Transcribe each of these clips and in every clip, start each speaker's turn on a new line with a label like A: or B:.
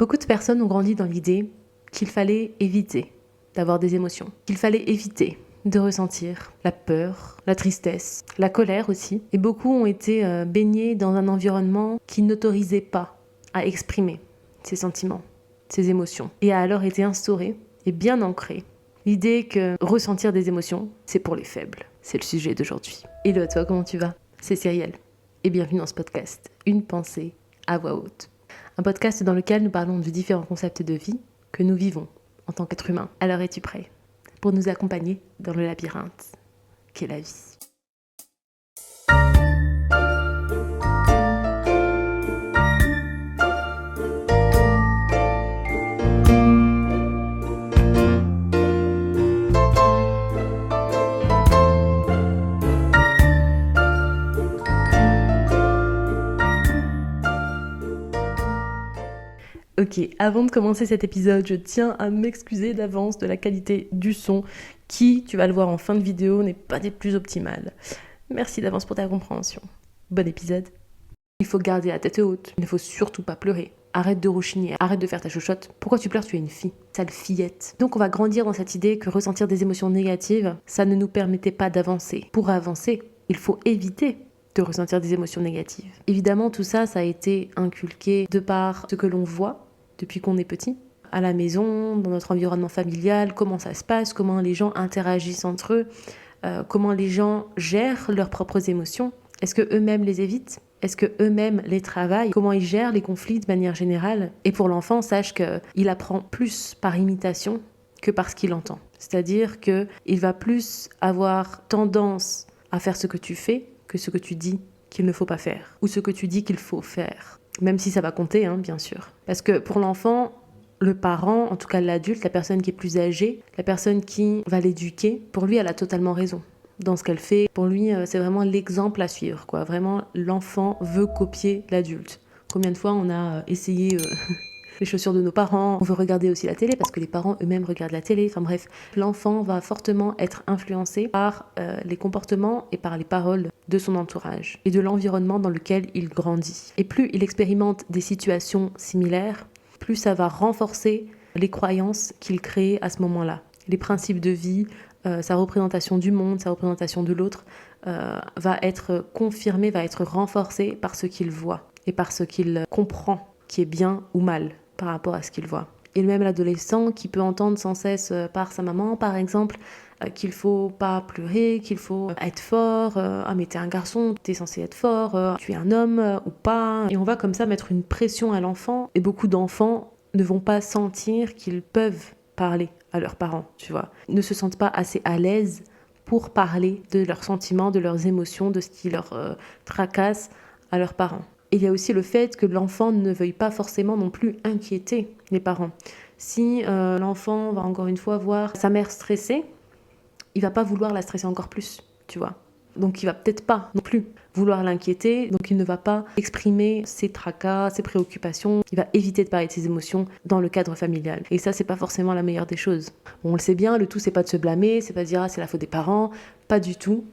A: Beaucoup de personnes ont grandi dans l'idée qu'il fallait éviter d'avoir des émotions, qu'il fallait éviter de ressentir la peur, la tristesse, la colère aussi. Et beaucoup ont été baignés dans un environnement qui n'autorisait pas à exprimer ces sentiments, ces émotions. Et a alors été instauré et bien ancré l'idée que ressentir des émotions, c'est pour les faibles. C'est le sujet d'aujourd'hui. Hello à toi, comment tu vas ? C'est Cyrielle. Et bienvenue dans ce podcast, Une pensée à voix haute. Un podcast dans lequel nous parlons de différents concepts de vie que nous vivons en tant qu'être humain. Alors es-tu prêt pour nous accompagner dans le labyrinthe qu'est la vie ? Ok, avant de commencer cet épisode, je tiens à m'excuser d'avance de la qualité du son qui, tu vas le voir en fin de vidéo, n'est pas des plus optimales. Merci d'avance pour ta compréhension. Bon épisode. Il faut garder la tête haute, il ne faut surtout pas pleurer. Arrête de rechigner, arrête de faire ta chochotte. Pourquoi tu pleures ? Tu es une fille, sale fillette. Donc on va grandir dans cette idée que ressentir des émotions négatives, ça ne nous permettait pas d'avancer. Pour avancer, il faut éviter de ressentir des émotions négatives. Évidemment, tout ça, ça a été inculqué de par ce que l'on voit depuis qu'on est petit, à la maison, dans notre environnement familial, comment ça se passe, comment les gens interagissent entre eux, comment les gens gèrent leurs propres émotions. Est-ce que eux-mêmes les évitent ? Est-ce que eux-mêmes les travaillent ? Comment ils gèrent les conflits de manière générale ? Et pour l'enfant, sache qu'il apprend plus par imitation que par ce qu'il entend. C'est-à-dire qu'il va plus avoir tendance à faire ce que tu fais que ce que tu dis qu'il ne faut pas faire, ou ce que tu dis qu'il faut faire. Même si ça va compter, bien sûr. Parce que pour l'enfant, le parent, en tout cas l'adulte, la personne qui est plus âgée, la personne qui va l'éduquer, pour lui, elle a totalement raison dans ce qu'elle fait. Pour lui, c'est vraiment l'exemple à suivre, quoi. Vraiment, l'enfant veut copier l'adulte. Combien de fois on a essayé les chaussures de nos parents, on veut regarder aussi la télé parce que les parents eux-mêmes regardent la télé. Enfin bref, l'enfant va fortement être influencé par les comportements et par les paroles de son entourage et de l'environnement dans lequel il grandit. Et plus il expérimente des situations similaires, plus ça va renforcer les croyances qu'il crée à ce moment-là. Les principes de vie, sa représentation du monde, sa représentation de l'autre va être confirmée, va être renforcée par ce qu'il voit et par ce qu'il comprend qui est bien ou mal par rapport à ce qu'il voit. Et même l'adolescent qui peut entendre sans cesse par sa maman, par exemple, qu'il faut pas pleurer, qu'il faut être fort, ah mais t'es un garçon, t'es censé être fort, tu es un homme ou pas. Et on va comme ça mettre une pression à l'enfant, et beaucoup d'enfants ne vont pas sentir qu'ils peuvent parler à leurs parents, tu vois. Ils ne se sentent pas assez à l'aise pour parler de leurs sentiments, de leurs émotions, de ce qui leur tracasse à leurs parents. Et il y a aussi le fait que l'enfant ne veuille pas forcément non plus inquiéter les parents. Si l'enfant va encore une fois voir sa mère stressée, il va pas vouloir la stresser encore plus, tu vois. Donc il va peut-être pas non plus vouloir l'inquiéter, donc il ne va pas exprimer ses tracas, ses préoccupations, il va éviter de parler de ses émotions dans le cadre familial. Et ça, c'est pas forcément la meilleure des choses. Bon, on le sait bien, le tout c'est pas de se blâmer, c'est pas de dire c'est la faute des parents, pas du tout.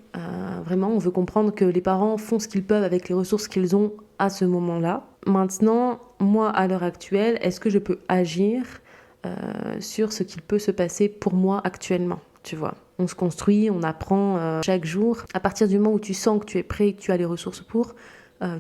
A: Vraiment, on veut comprendre que les parents font ce qu'ils peuvent avec les ressources qu'ils ont à ce moment-là. Maintenant, moi à l'heure actuelle, est-ce que je peux agir sur ce qu'il peut se passer pour moi actuellement ? Tu vois, on se construit, on apprend chaque jour. À partir du moment où tu sens que tu es prêt et que tu as les ressources pour,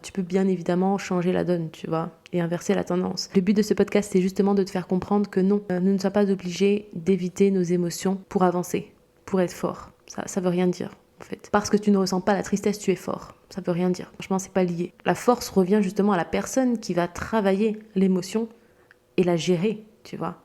A: tu peux bien évidemment changer la donne, tu vois, et inverser la tendance. Le but de ce podcast, c'est justement de te faire comprendre que non, nous ne sommes pas obligés d'éviter nos émotions pour avancer, pour être fort. Ça veut rien dire, en fait. Parce que tu ne ressens pas la tristesse, tu es fort. Ça veut rien dire. Franchement, c'est pas lié. La force revient justement à la personne qui va travailler l'émotion et la gérer, tu vois.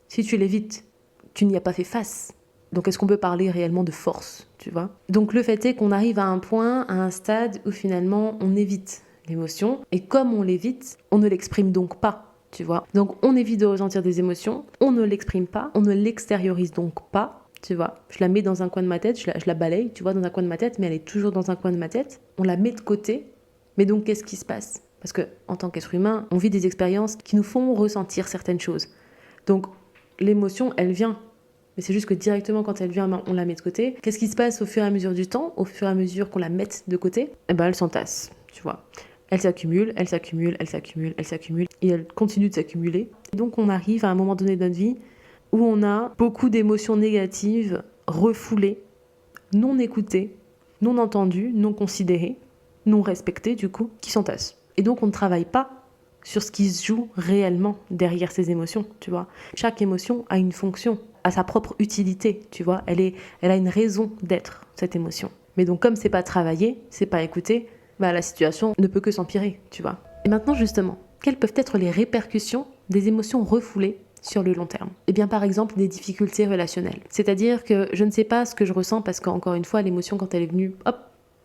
A: Si tu l'évites, tu n'y as pas fait face. Donc, est-ce qu'on peut parler réellement de force, tu vois ? Donc, le fait est qu'on arrive à un point, à un stade où finalement, on évite l'émotion. Et comme on l'évite, on ne l'exprime donc pas, tu vois ? Donc, on évite de ressentir des émotions, on ne l'exprime pas, on ne l'extériorise donc pas, tu vois ? Je la mets dans un coin de ma tête, je la balaye, tu vois, dans un coin de ma tête, mais elle est toujours dans un coin de ma tête. On la met de côté, mais donc, qu'est-ce qui se passe ? Parce qu'en tant qu'être humain, on vit des expériences qui nous font ressentir certaines choses. Donc, l'émotion, elle vient. Mais c'est juste que directement, quand elle vient, on la met de côté. Qu'est-ce qui se passe au fur et à mesure du temps ? Au fur et à mesure qu'on la mette de côté, elle s'entasse, tu vois. elles s'accumulent, elles s'accumulent, elles s'accumulent, elles s'accumulent, et elles continuent de s'accumuler. Et donc on arrive à un moment donné de notre vie où on a beaucoup d'émotions négatives, refoulées, non écoutées, non entendues, non considérées, non respectées du coup, qui s'entassent. Et donc on ne travaille pas sur ce qui se joue réellement derrière ces émotions, tu vois. Chaque émotion a une fonction, a sa propre utilité, tu vois. Elle a une raison d'être, cette émotion. Mais donc comme c'est pas travaillé, c'est pas écouté, la situation ne peut que s'empirer, tu vois. Et maintenant justement, quelles peuvent être les répercussions des émotions refoulées sur le long terme? Eh bien par exemple des difficultés relationnelles. C'est-à-dire que je ne sais pas ce que je ressens parce qu'encore une fois, l'émotion quand elle est venue, hop,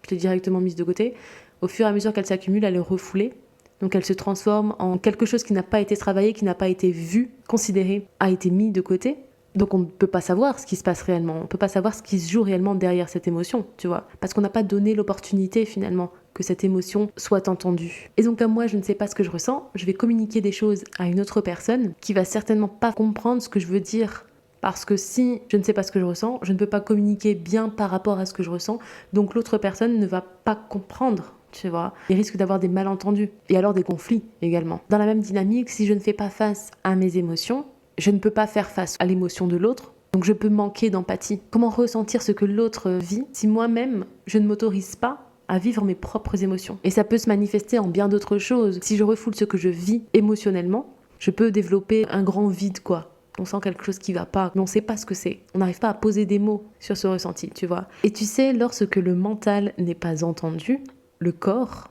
A: je l'ai directement mise de côté. Au fur et à mesure qu'elle s'accumule, elle est refoulée. Donc elle se transforme en quelque chose qui n'a pas été travaillé, qui n'a pas été vu, considéré, a été mis de côté. Donc on ne peut pas savoir ce qui se passe réellement, on ne peut pas savoir ce qui se joue réellement derrière cette émotion, tu vois. Parce qu'on n'a pas donné l'opportunité finalement que cette émotion soit entendue. Et donc comme moi je ne sais pas ce que je ressens, je vais communiquer des choses à une autre personne qui va certainement pas comprendre ce que je veux dire. Parce que si je ne sais pas ce que je ressens, je ne peux pas communiquer bien par rapport à ce que je ressens, donc l'autre personne ne va pas comprendre. Tu vois, il risque d'avoir des malentendus et alors des conflits également. Dans la même dynamique, si je ne fais pas face à mes émotions, je ne peux pas faire face à l'émotion de l'autre, donc je peux manquer d'empathie. Comment ressentir ce que l'autre vit si moi-même, je ne m'autorise pas à vivre mes propres émotions? Et ça peut se manifester en bien d'autres choses. Si je refoule ce que je vis émotionnellement, je peux développer un grand vide, quoi. On sent quelque chose qui va pas, mais on sait pas ce que c'est. On n'arrive pas à poser des mots sur ce ressenti, tu vois. Et tu sais, lorsque le mental n'est pas entendu, le corps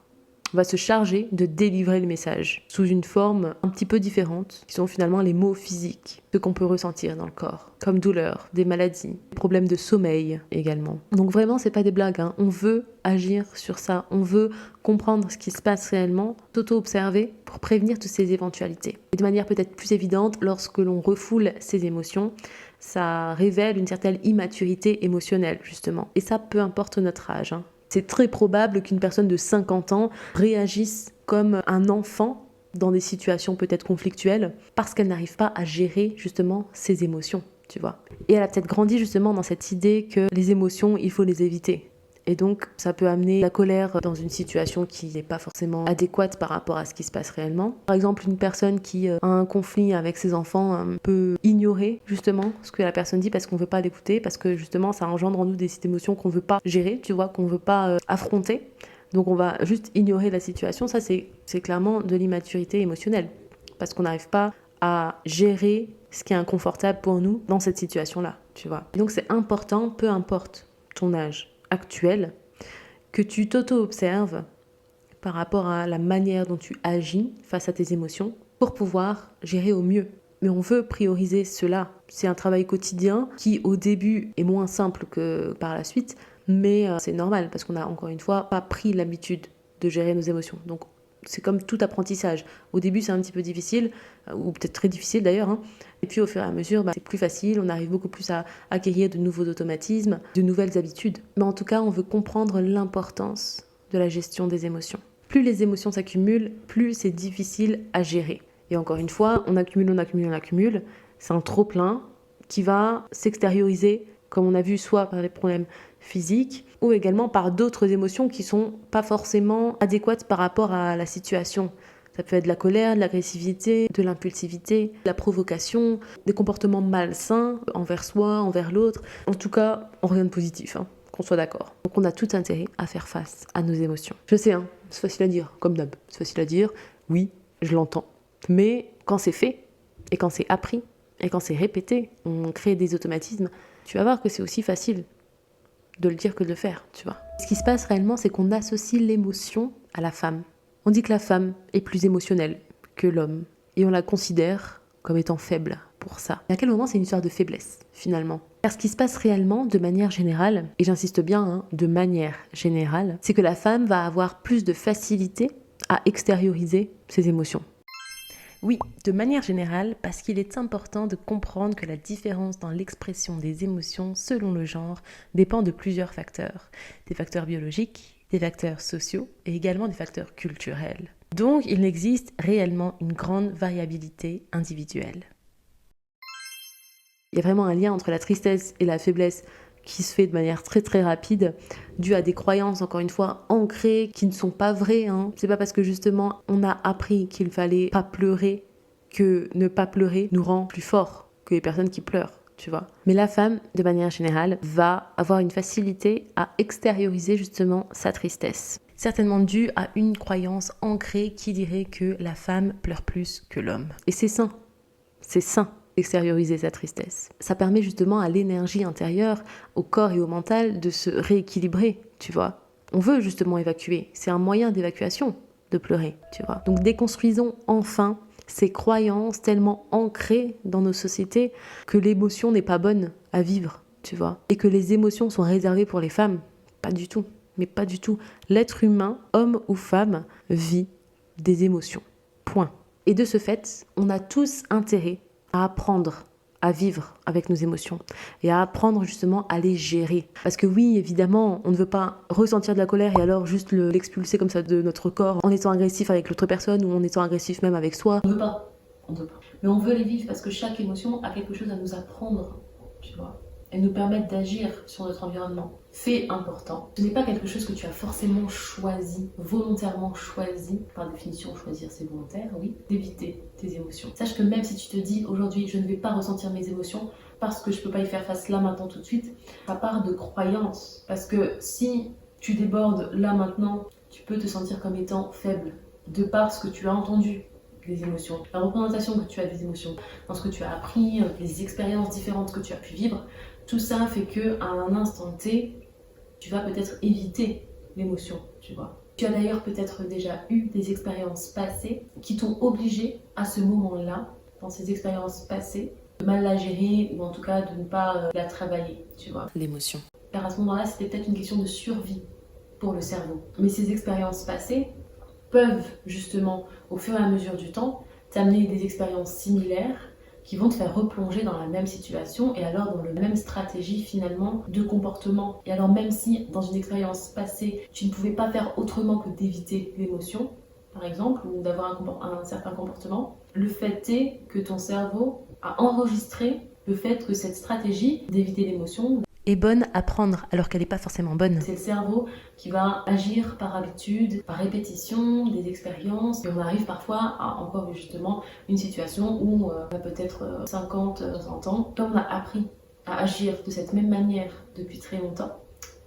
A: va se charger de délivrer le message sous une forme un petit peu différente, qui sont finalement les mots physiques, ce qu'on peut ressentir dans le corps, comme douleur, des maladies, des problèmes de sommeil également. Donc vraiment, c'est pas des blagues, hein. On veut agir sur ça, on veut comprendre ce qui se passe réellement, s'auto-observer pour prévenir toutes ces éventualités. Et de manière peut-être plus évidente, lorsque l'on refoule ses émotions, ça révèle une certaine immaturité émotionnelle, justement. Et ça, peu importe notre âge, hein. C'est très probable qu'une personne de 50 ans réagisse comme un enfant dans des situations peut-être conflictuelles parce qu'elle n'arrive pas à gérer justement ses émotions, tu vois. Et elle a peut-être grandi justement dans cette idée que les émotions, il faut les éviter. Et donc, ça peut amener la colère dans une situation qui n'est pas forcément adéquate par rapport à ce qui se passe réellement. Par exemple, une personne qui a un conflit avec ses enfants peut ignorer justement ce que la personne dit parce qu'on ne veut pas l'écouter, parce que justement, ça engendre en nous des émotions qu'on ne veut pas gérer, tu vois, qu'on ne veut pas affronter. Donc, on va juste ignorer la situation. Ça, c'est clairement de l'immaturité émotionnelle parce qu'on n'arrive pas à gérer ce qui est inconfortable pour nous dans cette situation-là, tu vois. Donc, c'est important, peu importe ton âge actuel, que tu t'auto-observes par rapport à la manière dont tu agis face à tes émotions pour pouvoir gérer au mieux. Mais on veut prioriser cela. C'est un travail quotidien qui au début est moins simple que par la suite, mais c'est normal parce qu'on a encore une fois pas pris l'habitude de gérer nos émotions. Donc c'est comme tout apprentissage. Au début, c'est un petit peu difficile, ou peut-être très difficile d'ailleurs, hein. Et puis au fur et à mesure, c'est plus facile, on arrive beaucoup plus à acquérir de nouveaux automatismes, de nouvelles habitudes. Mais en tout cas, on veut comprendre l'importance de la gestion des émotions. Plus les émotions s'accumulent, plus c'est difficile à gérer. Et encore une fois, on accumule, on accumule, on accumule. C'est un trop-plein qui va s'extérioriser, comme on a vu, soit par les problèmes physiques ou également par d'autres émotions qui sont pas forcément adéquates par rapport à la situation. Ça peut être de la colère, de l'agressivité, de l'impulsivité, de la provocation, des comportements malsains envers soi, envers l'autre. En tout cas, en rien de positif, hein, qu'on soit d'accord. Donc on a tout intérêt à faire face à nos émotions. Je sais, hein, c'est facile à dire, comme d'hab. C'est facile à dire, oui, je l'entends. Mais quand c'est fait, et quand c'est appris, et quand c'est répété, on crée des automatismes, tu vas voir que c'est aussi facile de le dire que de le faire, tu vois. Ce qui se passe réellement, c'est qu'on associe l'émotion à la femme. On dit que la femme est plus émotionnelle que l'homme, et on la considère comme étant faible pour ça. Et à quel moment c'est une histoire de faiblesse, finalement? Car ce qui se passe réellement, de manière générale, et j'insiste bien, hein, de manière générale, c'est que la femme va avoir plus de facilité à extérioriser ses émotions. Oui, de manière générale, parce qu'il est important de comprendre que la différence dans l'expression des émotions selon le genre dépend de plusieurs facteurs. Des facteurs biologiques, des facteurs sociaux et également des facteurs culturels. Donc, il existe réellement une grande variabilité individuelle. Il y a vraiment un lien entre la tristesse et la faiblesse qui se fait de manière très très rapide, dû à des croyances, encore une fois, ancrées, qui ne sont pas vraies. C'est pas parce que justement on a appris qu'il fallait pas pleurer que ne pas pleurer nous rend plus forts que les personnes qui pleurent, tu vois. Mais la femme, de manière générale, va avoir une facilité à extérioriser justement sa tristesse. Certainement dû à une croyance ancrée qui dirait que la femme pleure plus que l'homme. Et c'est sain d'extérioriser sa tristesse. Ça permet justement à l'énergie intérieure, au corps et au mental de se rééquilibrer, tu vois. On veut justement évacuer, c'est un moyen d'évacuation de pleurer, tu vois. Donc déconstruisons enfin ces croyances tellement ancrées dans nos sociétés que l'émotion n'est pas bonne à vivre, tu vois. Et que les émotions sont réservées pour les femmes. Pas du tout. Mais pas du tout. L'être humain, homme ou femme, vit des émotions. Point. Et de ce fait, on a tous intérêt à apprendre à vivre avec nos émotions et à apprendre justement à les gérer. Parce que oui, évidemment, on ne veut pas ressentir de la colère et alors juste l'expulser comme ça de notre corps en étant agressif avec l'autre personne ou en étant agressif même avec soi. On ne veut pas. Mais on veut les vivre parce que chaque émotion a quelque chose à nous apprendre, tu vois. Et nous permettre d'agir sur notre environnement. Fait important. Ce n'est pas quelque chose que tu as forcément choisi, volontairement choisi. Par définition, choisir c'est volontaire, oui. D'éviter tes émotions. Sache que même si tu te dis aujourd'hui, je ne vais pas ressentir mes émotions parce que je ne peux pas y faire face là, maintenant, tout de suite, ça part de croyance. Parce que si tu débordes là, maintenant, tu peux te sentir comme étant faible. De par ce que tu as entendu des émotions, la représentation que tu as des émotions, dans ce que tu as appris, les expériences différentes que tu as pu vivre, tout ça fait qu'à un instant T, tu vas peut-être éviter l'émotion, tu vois. Tu as d'ailleurs peut-être déjà eu des expériences passées qui t'ont obligé à ce moment-là, dans ces expériences passées, de mal la gérer ou en tout cas de ne pas la travailler, tu vois. L'émotion. Car à ce moment-là, c'était peut-être une question de survie pour le cerveau. Mais ces expériences passées peuvent justement, au fur et à mesure du temps, t'amener des expériences similaires qui vont te faire replonger dans la même situation et alors dans la même stratégie finalement de comportement. Et alors même si dans une expérience passée, tu ne pouvais pas faire autrement que d'éviter l'émotion, par exemple, ou d'avoir un certain comportement, le fait est que ton cerveau a enregistré le fait que cette stratégie d'éviter l'émotion est bonne à prendre alors qu'elle n'est pas forcément bonne. C'est le cerveau qui va agir par habitude, par répétition des expériences et on arrive parfois à encore justement une situation où on a peut-être 50, 60 ans. Comme on a appris à agir de cette même manière depuis très longtemps,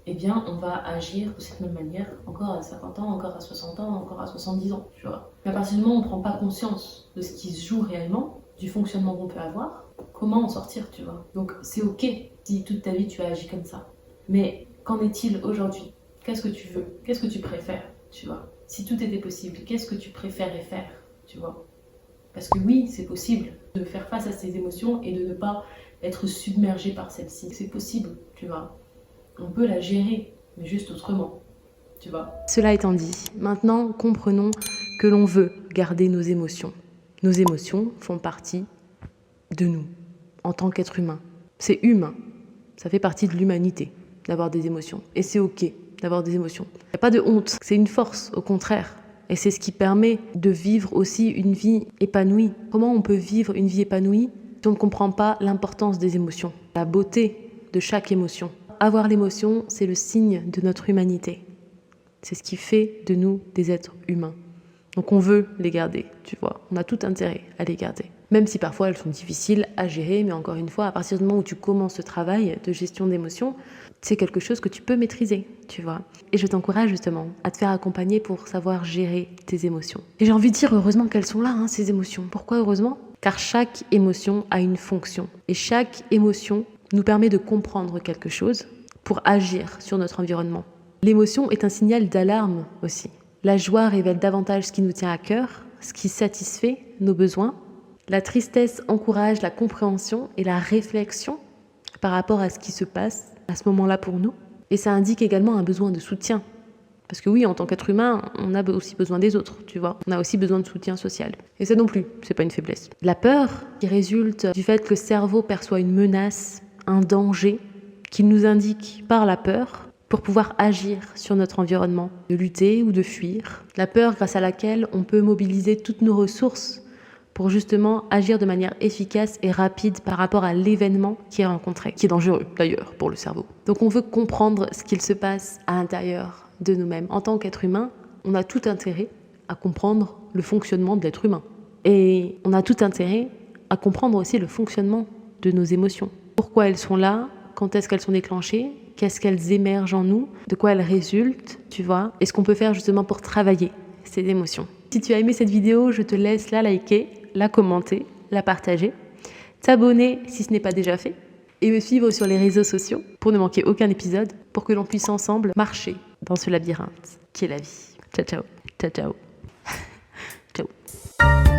A: eh bien on va agir de cette même manière encore à 50 ans, encore à 60 ans, encore à 70 ans. Tu vois. Mais à partir du moment où on ne prend pas conscience de ce qui se joue réellement, du fonctionnement qu'on peut avoir, comment en sortir, tu vois. Donc c'est ok si toute ta vie tu as agi comme ça. Mais qu'en est-il aujourd'hui? Qu'est-ce que tu veux? Qu'est-ce que tu préfères, tu vois? Si tout était possible, qu'est-ce que tu préférerais faire, tu vois? Parce que oui, c'est possible de faire face à ces émotions et de ne pas être submergé par celles-ci. C'est possible, tu vois. On peut la gérer, mais juste autrement, tu vois. Cela étant dit, maintenant comprenons que l'on veut garder nos émotions. Nos émotions font partie de nous, en tant qu'être humain. C'est humain, ça fait partie de l'humanité d'avoir des émotions. Et c'est ok d'avoir des émotions. Il n'y a pas de honte, c'est une force, au contraire. Et c'est ce qui permet de vivre aussi une vie épanouie. Comment on peut vivre une vie épanouie si on ne comprend pas l'importance des émotions, la beauté de chaque émotion? Avoir l'émotion, c'est le signe de notre humanité. C'est ce qui fait de nous des êtres humains. Donc on veut les garder, tu vois. On a tout intérêt à les garder. Même si parfois elles sont difficiles à gérer, mais encore une fois, à partir du moment où tu commences ce travail de gestion d'émotions, c'est quelque chose que tu peux maîtriser, tu vois. Et je t'encourage justement à te faire accompagner pour savoir gérer tes émotions. Et j'ai envie de dire heureusement qu'elles sont là, ces émotions. Pourquoi heureusement? Car chaque émotion a une fonction. Et chaque émotion nous permet de comprendre quelque chose pour agir sur notre environnement. L'émotion est un signal d'alarme aussi. La joie révèle davantage ce qui nous tient à cœur, ce qui satisfait nos besoins. La tristesse encourage la compréhension et la réflexion par rapport à ce qui se passe à ce moment-là pour nous. Et ça indique également un besoin de soutien. Parce que oui, en tant qu'être humain, on a aussi besoin des autres, tu vois. On a aussi besoin de soutien social. Et ça non plus, c'est pas une faiblesse. La peur, qui résulte du fait que le cerveau perçoit une menace, un danger, qu'il nous indique par la peur, pour pouvoir agir sur notre environnement, de lutter ou de fuir. La peur grâce à laquelle on peut mobiliser toutes nos ressources pour justement agir de manière efficace et rapide par rapport à l'événement qui est rencontré, qui est dangereux d'ailleurs pour le cerveau. Donc on veut comprendre ce qu'il se passe à l'intérieur de nous-mêmes. En tant qu'être humain, on a tout intérêt à comprendre le fonctionnement de l'être humain. Et on a tout intérêt à comprendre aussi le fonctionnement de nos émotions. Pourquoi elles sont là, quand est-ce qu'elles sont déclenchées, qu'est-ce qu'elles émergent en nous, de quoi elles résultent, tu vois, et ce qu'on peut faire justement pour travailler ces émotions. Si tu as aimé cette vidéo, je te laisse la liker, la commenter, la partager, t'abonner si ce n'est pas déjà fait, et me suivre sur les réseaux sociaux pour ne manquer aucun épisode, pour que l'on puisse ensemble marcher dans ce labyrinthe qui est la vie. Ciao, ciao. Ciao, ciao. Ciao.